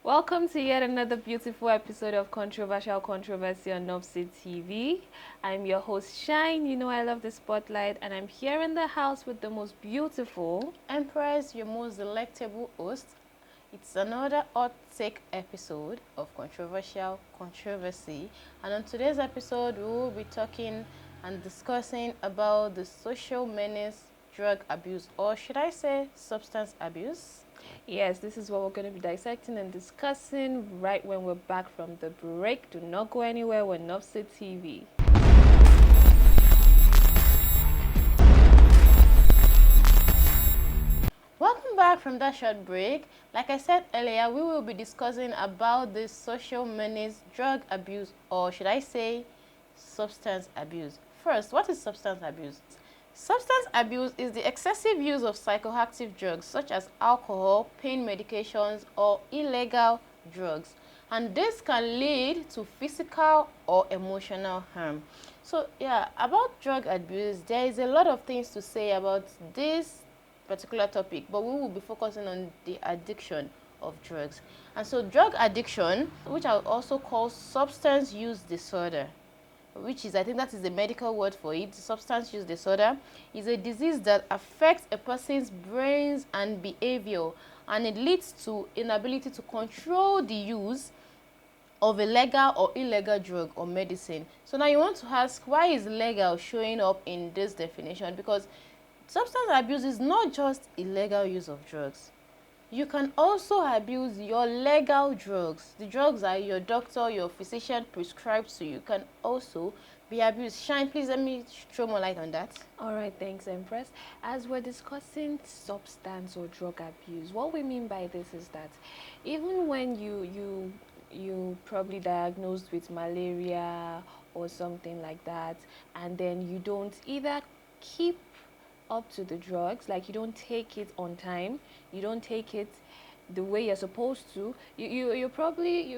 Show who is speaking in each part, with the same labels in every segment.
Speaker 1: Welcome to yet another beautiful episode of Controversial Controversy on Novsit TV. I'm your host, Shine. You know I love the spotlight, and I'm here in the house with the most beautiful
Speaker 2: Empress, your most delectable host. It's another hot take episode of Controversial Controversy. And on today's episode, we will be talking and discussing about the social menace, drug abuse, or should I say substance abuse?
Speaker 1: Yes, this is what we're going to be dissecting and discussing right when we're back from the break. Do not go anywhere. We're Novsit TV.
Speaker 2: Welcome back from that short break. Like I said earlier, we will be discussing about the social menace, drug abuse, or should I say substance abuse. First, what is substance abuse? Substance abuse is the excessive use of psychoactive drugs such as alcohol, pain medications, or illegal drugs. And this can lead to physical or emotional harm. So, yeah, about drug abuse, there is a lot of things to say about this particular topic, but we will be focusing on the addiction of drugs. And so, drug addiction, which I would also call substance use disorder, which is, I think that is the medical word for it, substance use disorder, is a disease that affects a person's brains and behavior, and it leads to inability to control the use of a legal or illegal drug or medicine. So now you want to ask, why is legal showing up in this definition? Because substance abuse is not just illegal use of drugs. You can also abuse your legal drugs. The drugs that your doctor, your physician prescribes to you can also be abused. Shine, please let me throw more light on that.
Speaker 1: All right, thanks, Empress. As we're discussing substance or drug abuse, what we mean by this is that even when you probably diagnosed with malaria or something like that, and then you don't either keep up to the drugs, like you don't take it on time, you don't take it the way you're supposed to. You're probably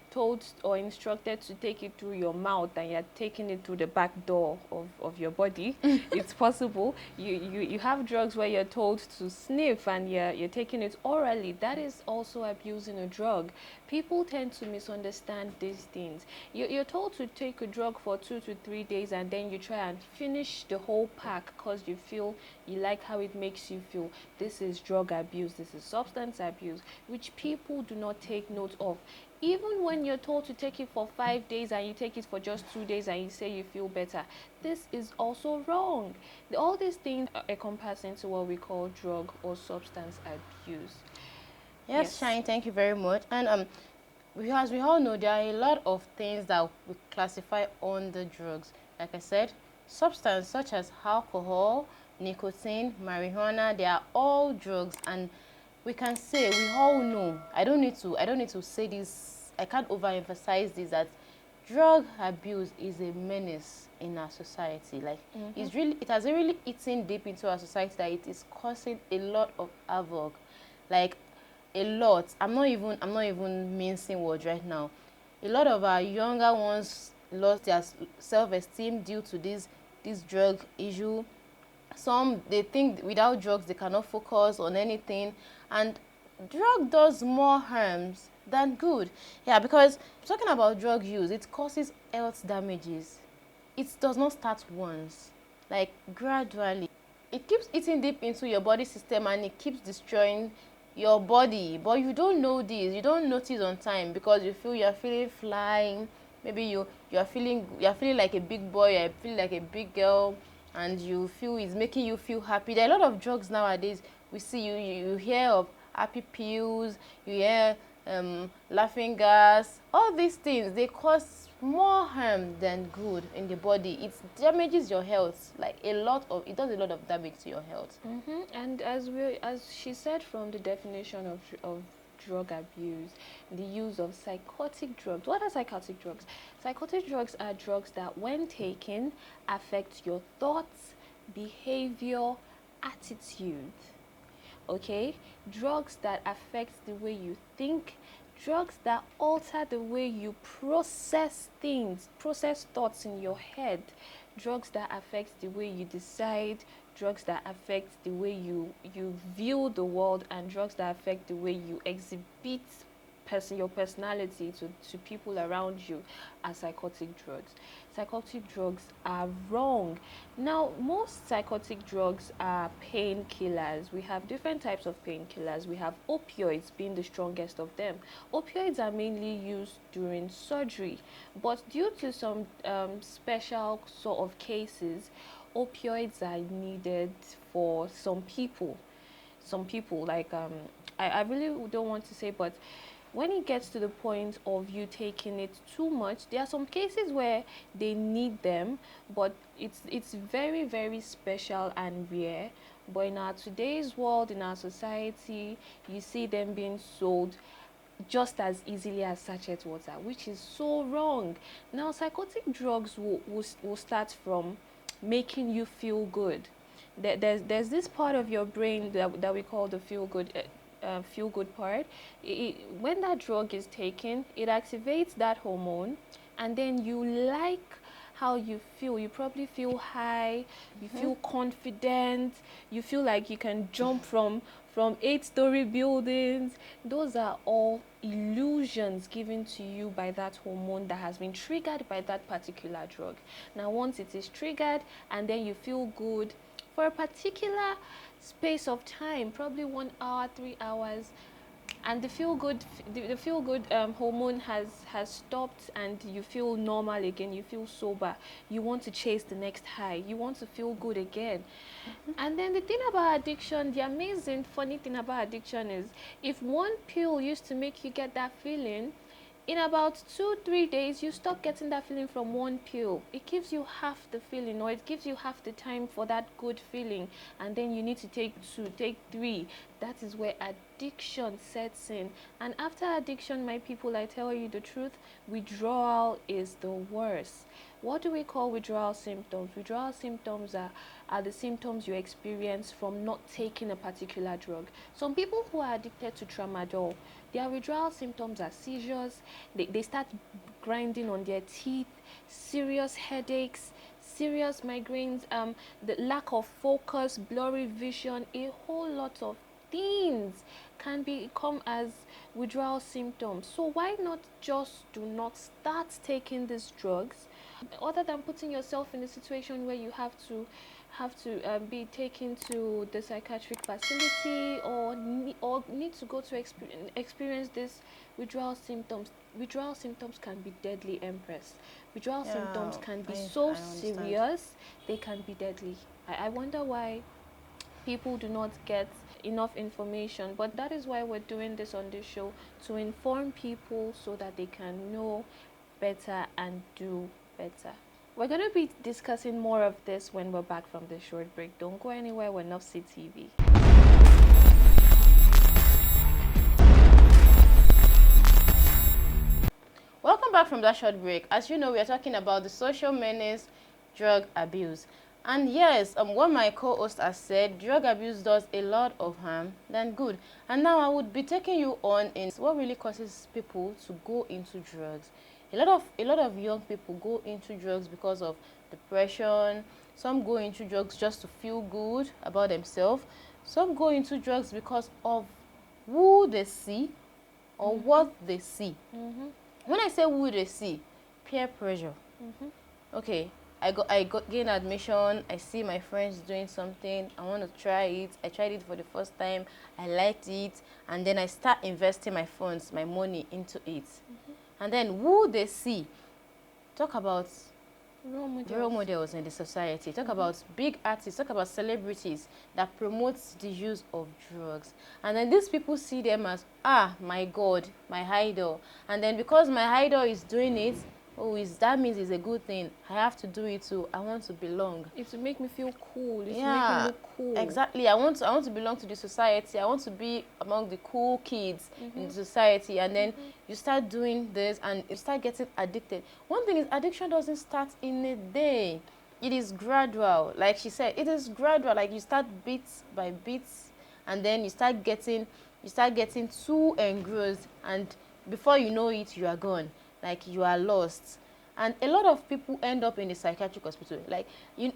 Speaker 1: told or instructed to take it through your mouth, and you're taking it through the back door of your body. It's possible. You have drugs where you're told to sniff, and you're taking it orally. That is also abusing a drug. People tend to misunderstand these things. You're told to take a drug for 2 to 3 days, and then you try and finish the whole pack because you feel you like how it makes you feel. This is drug abuse. This is substance abuse, which people do not take note of. Even when you're told to take it for 5 days and you take it for just 2 days and you say you feel better, this is also wrong. All these things are encompassing to what we call drug or substance abuse.
Speaker 2: Yes, Shine, thank you very much. And as we all know, there are a lot of things that we classify under drugs. Like I said, substance such as alcohol, nicotine, marijuana, they are all drugs, and we can say, we all know, I don't need to say this, I can't overemphasize this, that drug abuse is a menace in our society. Like, it has really eaten deep into our society, that it is causing a lot of havoc. Like, a lot. I'm not even mincing words right now. A lot of our younger ones lost their self-esteem due to this drug issue. Some, they think without drugs they cannot focus on anything, and drug does more harms than good. Yeah, because talking about drug use, it causes health damages. It does not start once, like gradually. It keeps eating deep into your body system, and it keeps destroying your body. But you don't know this, you don't notice on time, because you feel you're feeling flying. Maybe you're feeling like a big boy, you're feeling like a big girl, and you feel it's making you feel happy. There are a lot of drugs nowadays. We see, you hear of happy pills, you hear laughing gas. All these things, they cause more harm than good in the body. It damages your health, like it does a lot of damage to your health.
Speaker 1: And as she said, from the definition of drug abuse, the use of psychotic drugs. What are psychotic drugs? Psychotic drugs are drugs that, when taken, affect your thoughts, behavior, attitude. Okay? Drugs that affect the way you think, drugs that alter the way you process things, process thoughts in your head, drugs that affect the way you decide, drugs that affect the way you view the world, and drugs that affect the way you exhibit your personality to people around you are psychotic drugs. Psychotic drugs are wrong. Now, most psychotic drugs are painkillers. We have different types of painkillers. We have opioids being the strongest of them. Opioids are mainly used during surgery, but due to some special sort of cases, opioids are needed for some people. Some people, like, I really don't want to say, but when it gets to the point of you taking it too much, there are some cases where they need them, but it's very, very special and rare. But in our today's world, in our society, you see them being sold just as easily as sachet water, which is so wrong. Now, psychotic drugs will start from making you feel good. There's this part of your brain that we call the feel good part. When that drug is taken, it activates that hormone, and then you like how you feel. You probably feel high, you feel confident, you feel like you can jump from 8-story buildings. Those are all illusions given to you by that hormone that has been triggered by that particular drug. Now, once it is triggered and then you feel good for a particular space of time, probably 1 hour, 3 hours, and the feel good hormone has stopped, and you feel normal again, you feel sober, you want to chase the next high, you want to feel good again. And then the thing about addiction, the amazing funny thing about addiction is, if one pill used to make you get that feeling, in about 2-3 days you stop getting that feeling from one pill. It gives you half the feeling, or it gives you half the time for that good feeling, and then you need to take 2, take 3. That is where addiction sets in. And after addiction, my people, I tell you the truth, withdrawal is the worst. What do we call withdrawal symptoms? Withdrawal symptoms are the symptoms you experience from not taking a particular drug. Some people who are addicted to tramadol, their withdrawal symptoms are seizures, they start grinding on their teeth, serious headaches, serious migraines, the lack of focus, blurry vision, a whole lot of things can become as withdrawal symptoms. So why not just do not start taking these drugs, other than putting yourself in a situation where you have to be taken to the psychiatric facility, or need to go to experience this withdrawal symptoms. Withdrawal symptoms can be deadly, Empress. Withdrawal symptoms can be so serious, they can be deadly. I wonder why people do not get enough information, but that is why we're doing this on this show, to inform people so that they can know better and do better. We're going to be discussing more of this when we're back from this short break. Don't go anywhere. We're Nofsi TV.
Speaker 2: Welcome back from that short break. As you know, we are talking about the social menace, drug abuse. And yes, what my co-host has said, drug abuse does a lot of harm than good. And now I would be taking you on in what really causes people to go into drugs. A lot of young people go into drugs because of depression. Some go into drugs just to feel good about themselves. Some go into drugs because of who they see or what they see. When I say who they see, peer pressure. Okay, I got gain admission. I see my friends doing something. I want to try it. I tried it for the first time. I liked it, and then I start investing my funds, my money into it. And then who they see, talk about role models in the society, talk about big artists, talk about celebrities that promotes the use of drugs. And then these people see them as, my God, my idol. And then because my idol is doing it, that means it's a good thing. I have to do it too. I want to belong.
Speaker 1: It will make me feel cool. It will make me look cool.
Speaker 2: Exactly. I want to belong to the society. I want to be among the cool kids in the society. And then you start doing this and you start getting addicted. One thing is, addiction doesn't start in a day. It is gradual. Like she said, it is gradual. Like you start bits by bits, and then you start getting too engrossed, and before you know it, you are gone. Like you are lost. And a lot of people end up in the psychiatric hospital. Like, I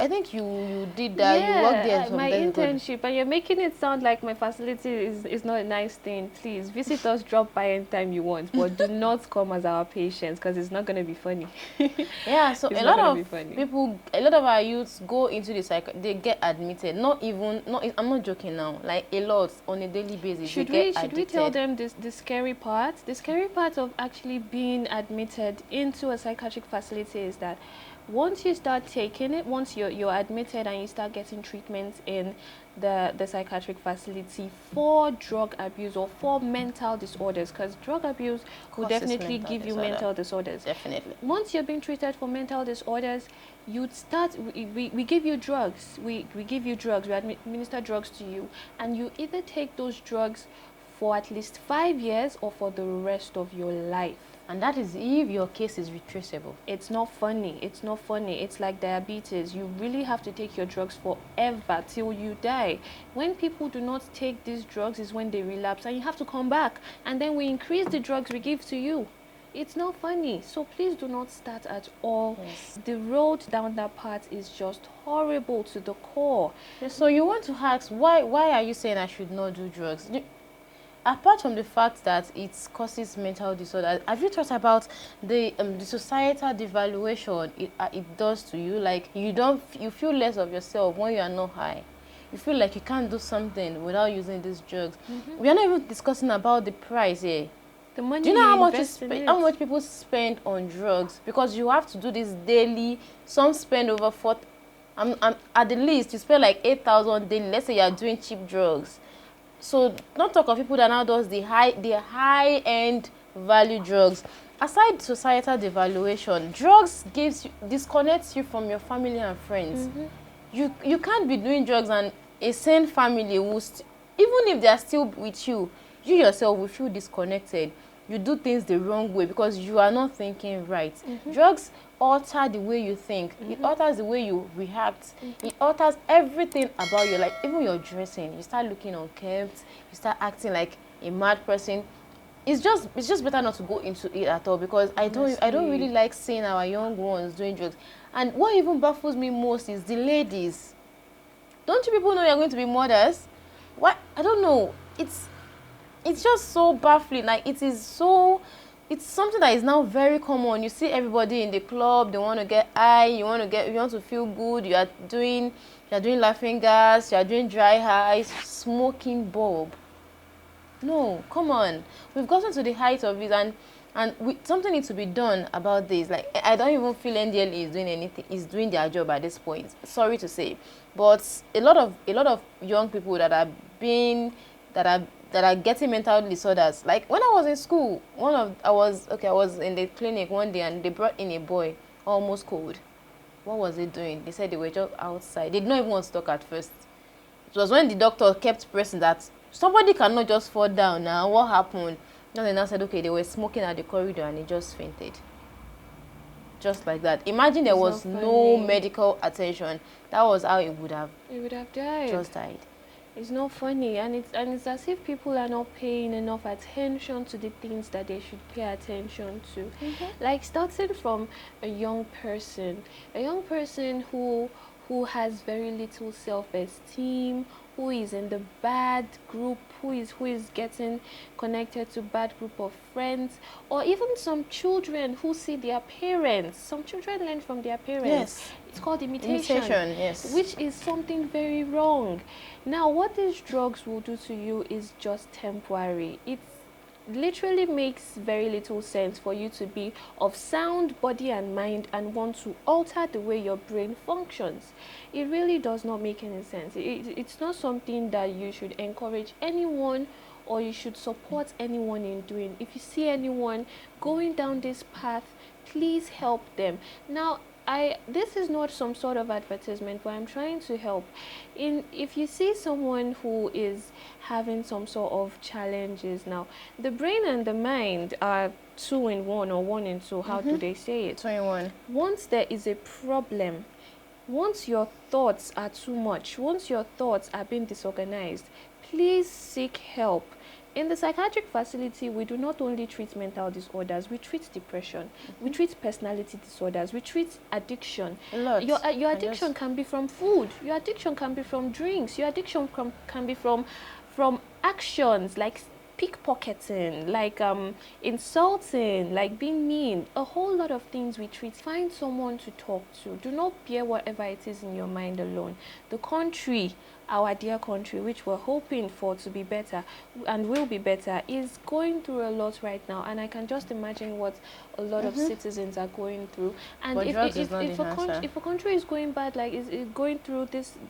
Speaker 2: think you did that. You worked there
Speaker 1: Yeah,
Speaker 2: some
Speaker 1: my
Speaker 2: days ago.
Speaker 1: internship, and you're making it sound like my facility is not a nice thing. Please, visitors drop by anytime you want, but do not come as our patients because it's not going to be funny.
Speaker 2: Yeah, so
Speaker 1: It's
Speaker 2: a
Speaker 1: not
Speaker 2: lot
Speaker 1: going to
Speaker 2: of
Speaker 1: be funny.
Speaker 2: people, a lot of our youths go into the they get admitted. Not even, not, I'm not joking now. Like, a lot on a daily basis, they get
Speaker 1: Should we tell
Speaker 2: addicted.
Speaker 1: them the scary part? The scary part of actually being admitted into a psychiatric facility is that once you start taking it, once you're admitted and you start getting treatment in the psychiatric facility for drug abuse or for mental disorders, because drug abuse will
Speaker 2: Causes
Speaker 1: definitely
Speaker 2: mental
Speaker 1: give you
Speaker 2: disorder.
Speaker 1: mental disorders.
Speaker 2: Definitely.
Speaker 1: Once you're being treated for mental disorders, we give you drugs. We give you drugs. We administer drugs to you, and you either take those drugs for at least 5 years or for the rest of your life.
Speaker 2: And that is if your case is retraceable.
Speaker 1: It's not funny. It's not funny. It's like diabetes. You really have to take your drugs forever till you die. When people do not take these drugs is when they relapse, and you have to come back. And then we increase the drugs we give to you. It's not funny. So please do not start at all.
Speaker 2: Yes.
Speaker 1: The road down that path is just horrible to the core.
Speaker 2: So you want to ask, why are you saying I should not do drugs? Apart from the fact that it causes mental disorder, have you thought about the societal devaluation it does to you? Like, you feel less of yourself when you are not high. You feel like you can't do something without using these drugs. We are not even discussing about the price here.
Speaker 1: The money
Speaker 2: Do you know how much people spend on drugs? Because you have to do this daily. Some spend over 4. At the least you spend like 8,000 daily. Let's say you are doing cheap drugs. So don't talk of people that now does the high end value drugs. Aside societal devaluation, drugs disconnects you from your family and friends. You can't be doing drugs and a sane family will even if they are still with you yourself will feel disconnected. You do things the wrong way because you are not thinking right. Drugs alter the way you think. It alters the way you react. It alters everything about you, like even your dressing. You start looking unkempt. You start acting like a mad person. It's just better not to go into it at all because I don't really like seeing our young ones doing drugs. And what even baffles me most is the ladies. Don't you people know you're going to be mothers? What? I don't know. It's just so baffling. Like, it's something that is now very common. You see everybody in the club, they want to get high, you want to feel good, you're doing laughing gas, you're doing dry highs, smoking bulb. No, come on. We've gotten to the height of it and something needs to be done about this. Like, I don't even feel NDLE is doing anything, is doing their job at this point. Sorry to say. But a lot of young people that are getting mental disorders. Like when I was in school, I was in the clinic one day and they brought in a boy almost cold. What was he doing? They said they were just outside. They did not even want to talk at first. It was when the doctor kept pressing that somebody cannot just fall down now. What happened? And then I said, okay, they were smoking at the corridor and he just fainted. Just like that. Imagine there was no medical attention. That was how it would have
Speaker 1: died.
Speaker 2: Just died.
Speaker 1: It's not funny, and it's as if people are not paying enough attention to the things that they should pay attention to. Like starting from a young person who has very little self-esteem, who is in the bad group, who is getting connected to bad group of friends, or even some children who see their parents. Some children learn from their parents.
Speaker 2: Yes.
Speaker 1: It's called imitation.
Speaker 2: Yes.
Speaker 1: Which is something very wrong. Now, what these drugs will do to you is just temporary. It literally makes very little sense for you to be of sound body and mind and want to alter the way your brain functions. It really does not make any sense. It's not something that you should encourage anyone or you should support anyone in doing. If you see anyone going down this path, please help them. Now, this is not some sort of advertisement, but I'm trying to help. If you see someone who is having some sort of challenges, now the brain and the mind are 2 in 1 or 1 in 2. How do they say it?
Speaker 2: 2 in 1.
Speaker 1: Once there is a problem, once your thoughts are too much, once your thoughts are being disorganized, please seek help. In the psychiatric facility, we do not only treat mental disorders, we treat depression, we treat personality disorders, we treat addiction.
Speaker 2: A lot.
Speaker 1: Your addiction can be from food, your addiction can be from drinks, your addiction can be from actions like pickpocketing, like insulting, like being mean. A whole lot of things we treat. Find someone to talk to. Do not bear whatever it is in your mind alone. The country, our dear country, which we're hoping for to be better and will be better, is going through a lot right now, and I can just imagine what a lot of citizens are going through. And
Speaker 2: But
Speaker 1: if a country is going bad, like is going through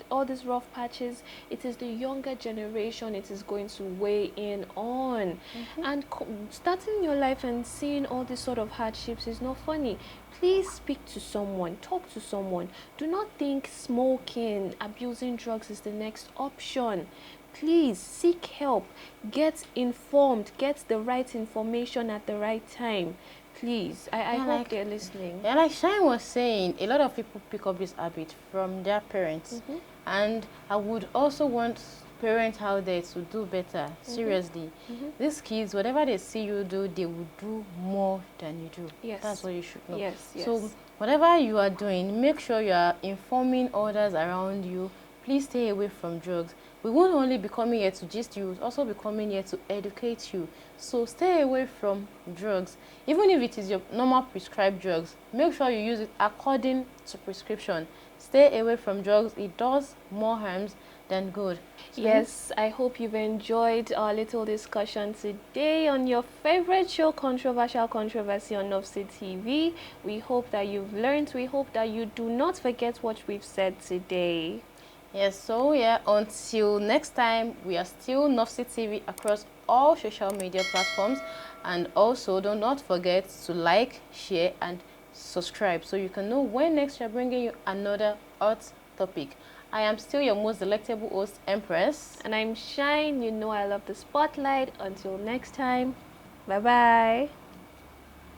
Speaker 1: all these rough patches, it is the younger generation it is going to weigh in on. And starting your life and seeing all these sort of hardships is not funny. Please speak to someone, talk to someone. Do not think smoking, abusing drugs is the next option. Please seek help, get informed, get the right information at the right time. Please, I hope they're listening.
Speaker 2: Yeah, like Shine was saying, a lot of people pick up this habit from their parents. And I would also want parents out there to do better. Seriously. These kids, whatever they see you do, they will do more than you do.
Speaker 1: Yes.
Speaker 2: That's what you should know.
Speaker 1: Yes, yes.
Speaker 2: So whatever you are doing, make sure you are informing others around you. Please stay away from drugs. We won't only be coming here to gist you, we'll also be coming here to educate you. So stay away from drugs. Even if it is your normal prescribed drugs, make sure you use it according to prescription. Stay away from drugs. It does more harms than good. So
Speaker 1: yes, I hope you've enjoyed our little discussion today on your favorite show, Controversial Controversy on Novsid TV. We hope that you've learned. We hope that you do not forget what we've said today.
Speaker 2: Yes, so yeah, until next time, we are still Novsid TV across all social media platforms. And also, do not forget to like, share, and subscribe so you can know when next we are bringing you another hot topic. I am still your most delectable host, Empress.
Speaker 1: And I'm Shine. You know I love the spotlight. Until next time, bye-bye.